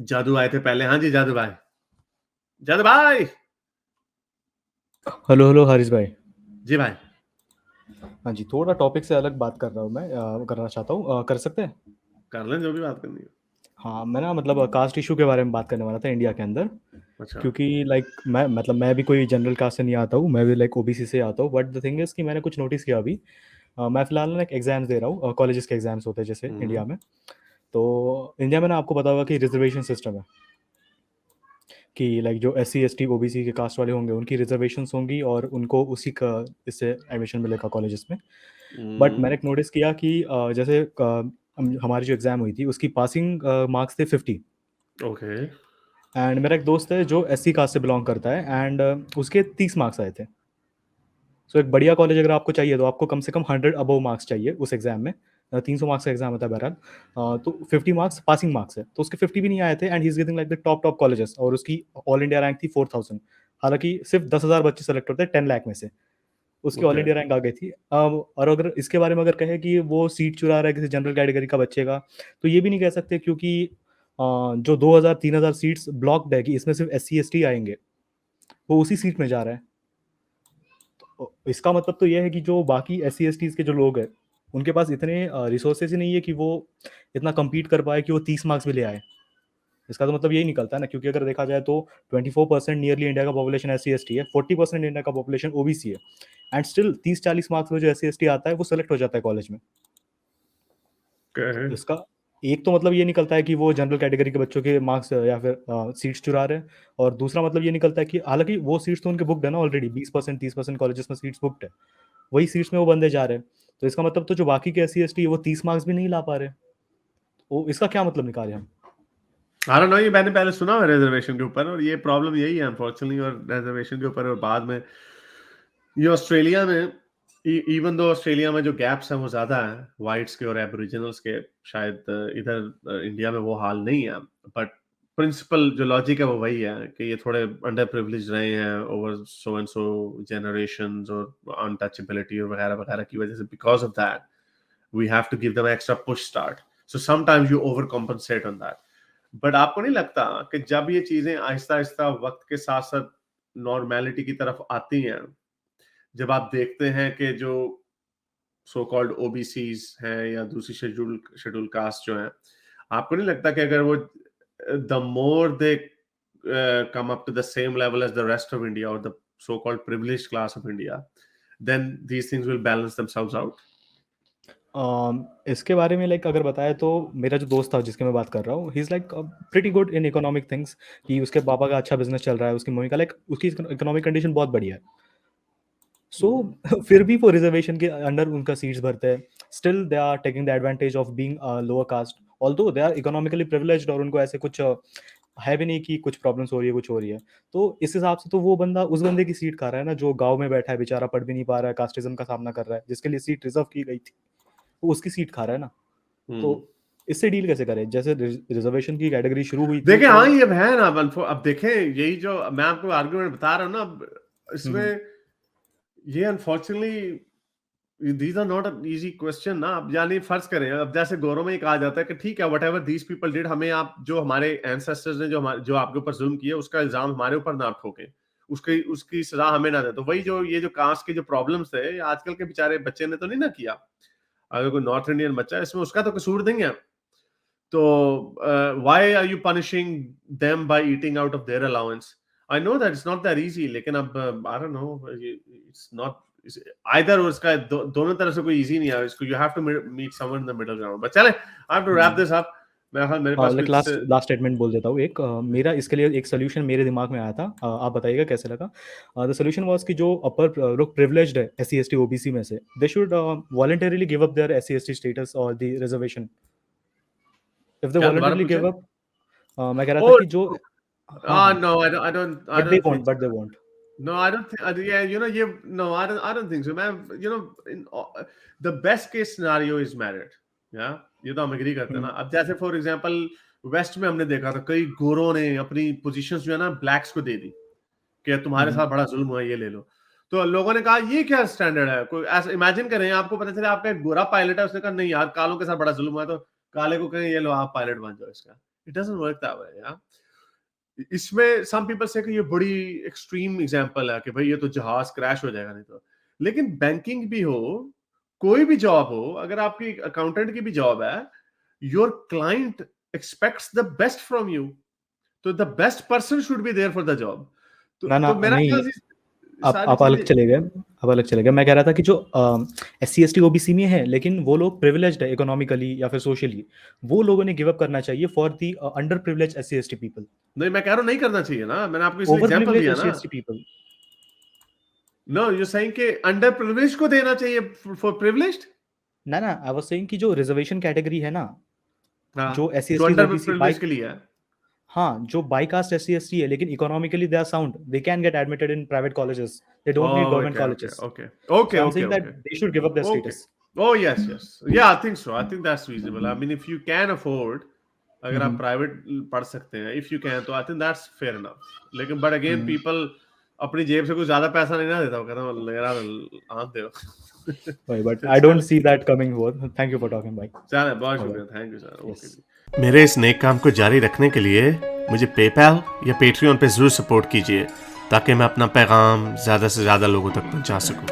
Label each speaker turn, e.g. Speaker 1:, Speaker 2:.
Speaker 1: जादू आए थे पहले। हाँ जी, जादू भाई। जादू भाई!
Speaker 2: हेलो हेलो हारिस भाई।
Speaker 1: जी भाई।
Speaker 2: हाँ जी, थोड़ा टॉपिक से अलग बात कर रहा हूँ मैं, करना चाहता हूँ, कर सकते हैं?
Speaker 1: कर लें जो भी बात करनी है।
Speaker 2: हाँ, मैं ना मतलब कास्ट इशू के बारे में बात करने वाला था इंडिया के अंदर।
Speaker 1: अच्छा।
Speaker 2: क्योंकि लाइक मैं भी कोई जनरल कास्ट से नहीं आता हूँ, मैं भी लाइक ओबीसी से आता हूँ, बट द थिंग इज़ कि मैंने कुछ नोटिस किया अभी। मैं फ़िलहाल ना एक एग्ज़ाम्स दे रहा हूँ, कॉलेजेस के एग्ज़ाम्स होते हैं जैसे
Speaker 1: हुँ।
Speaker 2: इंडिया में। तो इंडिया में ना आपको पता होगा कि रिजर्वेशन सिस्टम है, कि लाइक जो एससी एसटी ओबीसी के कास्ट वाले होंगे उनकी रिजर्वेशंस होंगी और उनको उसी का इससे एडमिशन मिलेगा कॉलेजेस में। बट
Speaker 1: हुँ।
Speaker 2: मैंने एक नोटिस किया कि जैसे हमारी जो एग्ज़ाम हुई थी उसकी पासिंग मार्क्स थे 50।
Speaker 1: ओके।
Speaker 2: एंड मेरा एक दोस्त है जो एससी कास्ट से बिलोंग करता है एंड उसके 30 मार्क्स आए थे। सो एक बढ़िया कॉलेज अगर आपको चाहिए तो आपको कम से कम 100 अबव मार्क्स चाहिए उस एग्जाम में। 300 मार्क्स का एग्जाम होता है बहरहाल। तो 50 मार्क्स पासिंग मार्क्स है, तो उसके 50 भी नहीं आए थे and he is getting like the top top colleges, और उसकी ऑल इंडिया रैंक थी 4000। हालांकि सिर्फ 10,000 बच्चे सेलेक्ट होते हैं 10 लाख में से, उसकी ऑल
Speaker 1: ओके।
Speaker 2: इंडिया रैंक आ गई थी। और अगर इसके बारे में अगर कहे कि वो सीट चुरा रहा है किसी जनरल कैटेगरी का बच्चे का, तो ये भी नहीं कह सकते, क्योंकि जो 2000 3000 सीट्स ब्लॉक्ड है कि इसमें सिर्फ एस सी एस टी आएंगे, वो उसी सीट में जा रहा है। तो इसका मतलब तो ये है कि जो बाकी एस सी एस टीज़ के जो लोग हैं उनके पास इतने रिसोर्सेज ही नहीं है कि वो इतना compete कर पाए कि वो 30 मार्क्स भी ले आए। इसका तो मतलब यही निकलता है ना, क्योंकि अगर देखा जाए तो 24% नियरली इंडिया का population S C S T है, 40% इंडिया का पॉपुलेशन ओबीसी है, एंड स्टिल 30-40 मार्क्स में जो एस सी एस टी आता है वो सेलेक्ट हो जाता है कॉलेज में।
Speaker 1: ओके।
Speaker 2: तो इसका एक तो मतलब ये निकलता है कि वो जनरल कैटेगरी के बच्चों के मार्क्स या फिर सीट्स चुरा रहे हैं, और दूसरा मतलब ये निकलता है कि हालांकि वो सीट्स तो उनके बुकड है ना ऑलरेडी, 20% 30% कॉलेजेस में सीट्स बुकड है, वही सीट्स में वो बंदे जा रहे हैं। तो इसका मतलब तो जो बाकी के एस सी एस टी है वो 30 मार्क्स भी नहीं ला पा रहे। तो इसका क्या मतलब निकाले हम?
Speaker 1: आई डोंट नो, ये मैंने पहले सुना है रिजर्वेशन के ऊपर, और ये प्रॉब्लम यही है अनफॉर्चुनेटली, और रिजर्वेशन के ऊपर और बाद में ये ऑस्ट्रेलिया में इवन दो ऑस्ट्रेलिया में जो गैप्स हैं वो ज़्यादा हैं व्हाइट्स के और एबोरिजिनल्स के, शायद इधर इंडिया में वो हाल नहीं है। बट प्रिंसिपल जो लॉजिक है वो वही है कि ये थोड़े अंडर प्रिविलेज रहे हैं over so and so generations और अनटचेबिलिटी और वगैरह वगैरह की वजह से, because of that we have to give them extra push start, so sometimes you over compensate on that. But आपको नहीं लगता कि जब ये चीजें आहिस्ता आहिस्ता वक्त के साथ साथ नॉर्मेलिटी की तरफ आती हैं, जब आप देखते हैं कि जो सो कॉल्ड ओबीसीज हैं या दूसरी शेड्यूल शेड्यूल कास्ट जो हैं, आपको नहीं लगता कि अगर वो the more they come up to the same level as the rest of India और the so called privileged class of India, then these things will balance themselves out?
Speaker 2: इसके बारे में लाइक अगर बताया तो मेरा जो दोस्त था जिसकी मैं बात कर रहा हूँ, he is like pretty good in economic things, कि उसके पापा का अच्छा बिजनेस चल रहा है, उसकी मम्मी का लाइक उसकी इकोनॉमिक कंडीशन बहुत बढ़िया है। सो फिर भी वो रिजर्वेशन के अंडर उनका सीट्स भरते हैं। Still they are taking the advantage of being lower caste, although they are economically privileged, और उनको ऐसे कुछ है भी नहीं कि कुछ प्रॉब्लम्स हो रही है कुछ हो रही है। तो इस हिसाब से तो वो बंदा उस बंदे की सीट खा रहा है ना, जो गांव में बैठा है बेचारा, पढ़ भी नहीं पा रहा है, कास्टिज्म का सामना कर रहा है, जिसके लिए सीट रिजर्व की गई थी, वो उसकी सीट खा रहा है ना। तो
Speaker 1: हम्म।
Speaker 2: इससे डील कैसे करें? जैसे रिजर्वेशन की कैटेगरी शुरू हुई थी
Speaker 1: देखिए,
Speaker 2: तो
Speaker 1: हाँ, ये अब है ना, अब देखें, यही जो मैं आपको आर्गुमेंट बता रहा हूँ ना, अब
Speaker 2: हम्म,
Speaker 1: इसमें ये unfortunately these are not easy question ना। अब यानी फर्ज करें, अब जैसे गौरव में ये कहा जाता है कि ठीक है, what ever these people did, हमें आप जो हमारे एंसेस्टर्स ने जो आपके ऊपर जुल्म किया उसका इल्जाम हमारे ऊपर ना ठोके, उसकी उसकी सजा हमें ना दे। तो वही जो ये जो कास्ट के जो प्रॉब्लम्स थे, आजकल के बेचारे बच्चे ने तो नहीं ना किया। अगर कोई नॉर्थ इंडियन बच्चा है, इसमें उसका तो कसूर नहीं है। तो why are you punishing them by eating out of their allowance? I know that it's not that easy, लेकिन अब I don't know, it's not either, और इसका दोनों तरफ से कोई इजी नहीं है इसको, you have to meet someone in the middle ground. But चले, आई हैव टू रैप
Speaker 2: जी।
Speaker 1: This up. मेरे पास
Speaker 2: लाइक
Speaker 1: कुछ
Speaker 2: लास्ट लास्ट स्टेटमेंट बोल देता हूँ एक, मेरा इसके लिए एक सोल्यूशन मेरे दिमाग में आया था, आप बताइएगा कैसे लगा। द सोल्यूशन वाज कि जो अपर लोग प्रिविलेज्ड है S C S T O B C में से, they should voluntarily give up their S C S T status और द रिजर्वेशन। इफ दे
Speaker 1: क्या दोबारा
Speaker 2: वॉलंटरली
Speaker 1: पूछे?
Speaker 2: गिव अप, मैं कह रहा था
Speaker 1: Oh,
Speaker 2: कि जो, हाँ हाँ,
Speaker 1: no, I don't, I
Speaker 2: but they
Speaker 1: don't
Speaker 2: want
Speaker 1: think
Speaker 2: but
Speaker 1: so.
Speaker 2: They want.
Speaker 1: No, I don't think. Yeah, no, I don't think so, man. The best case scenario is merit. Yeah, ये तो हम agree करते हैं ना। अब जैसे for example waste में हमने देखा था, कई गोरों ने अपनी पोजीशंस जो है ना ब्लैक्स को दे दी कि तुम्हारे साथ बड़ा जुल्म हुआ, ये ले लो। तो लोगों ने कहा ये क्या स्टैंडर्ड है? कोई ऐसा इमेजिन करें, आपको पता चले आपका एक गोरा पायलट है, उसने कहा नहीं यार, कालों के साथ बड़ा जुल्म हुआ है, तो काले को कहें ये लो आप पायलट बन जाओ इसका। It doesn't work that way, yeah. इसमें some people say कि ये बड़ी एक्सट्रीम एग्जांपल है कि भाई ये तो जहाज क्रैश हो जाएगा नहीं तो, लेकिन बैंकिंग भी हो, कोई भी जॉब हो, अगर आपकी अकाउंटेंट की भी जॉब है, your client expects the best from you, तो the best person should be there for the job.
Speaker 2: ना
Speaker 1: तो मेरा
Speaker 2: नहीं,
Speaker 1: ख्याल से
Speaker 2: आप
Speaker 1: सारी
Speaker 2: आप अलग
Speaker 1: चीजें
Speaker 2: चले गए, आप अलग चले गए। मैं कह रहा था कि जो एससी एसटी ओबीसी में है, लेकिन वो लोग प्रिविलेज्ड है इकोनॉमिकली या फिर सोशली, वो लोगों ने गिव अप करना चाहिए for the under privilege SC ST people,
Speaker 1: नहीं, मैं कह रहा हूँ नहीं करना चाहिए ना, मैंने आपको इसलिए
Speaker 2: ओवर
Speaker 1: एग्जांपल
Speaker 2: प्रिविलेज
Speaker 1: दिया
Speaker 2: एससी
Speaker 1: ना।
Speaker 2: ST people.
Speaker 1: No, you saying कि अंडर प्रिविलेज को देना चाहिए फॉर प्रिविलेज्ड।
Speaker 2: ना ना, आई वाज सेइंग कि जो रिजर्वेशन कैटेगरी है ना,
Speaker 1: हाँ,
Speaker 2: जो एससी
Speaker 1: जो
Speaker 2: STs
Speaker 1: under
Speaker 2: OBC
Speaker 1: privilege
Speaker 2: by,
Speaker 1: के लिए है।
Speaker 2: हाँ, जो बाई कास्ट एससी एसटी है लेकिन economically they are sound, they can get admitted in private colleges, they don't need government
Speaker 1: Okay, okay,
Speaker 2: colleges.
Speaker 1: okay,
Speaker 2: so
Speaker 1: okay,
Speaker 2: I am
Speaker 1: okay,
Speaker 2: saying that
Speaker 1: okay,
Speaker 2: they should give up their
Speaker 1: okay.
Speaker 2: Status.
Speaker 1: Oh yes, yes, yeah, I think so. I think that's reasonable. I mean, if you can afford, अगर आप private पढ़ सकते हैं, if you can, तो I think that's fair enough. लेकिन but again, people अपनी जेब से कुछ ज्यादा पैसा नहीं ना देता, वो कहता है यार आंट दो।
Speaker 2: But I don't see that coming for. Thank you for talking भाई।
Speaker 1: चलो, बहुत
Speaker 2: Alright.
Speaker 1: शुक्रिया, thank you sir.
Speaker 2: Yes.
Speaker 1: Okay. मेरे इस नेक काम को जारी रखने के लिए मुझे पेपैल या पेट्रियन पे जरूर सपोर्ट कीजिए, ताकि मैं अपना पैगाम ज्यादा से ज्यादा लोगों तक पहुंचा सकूं।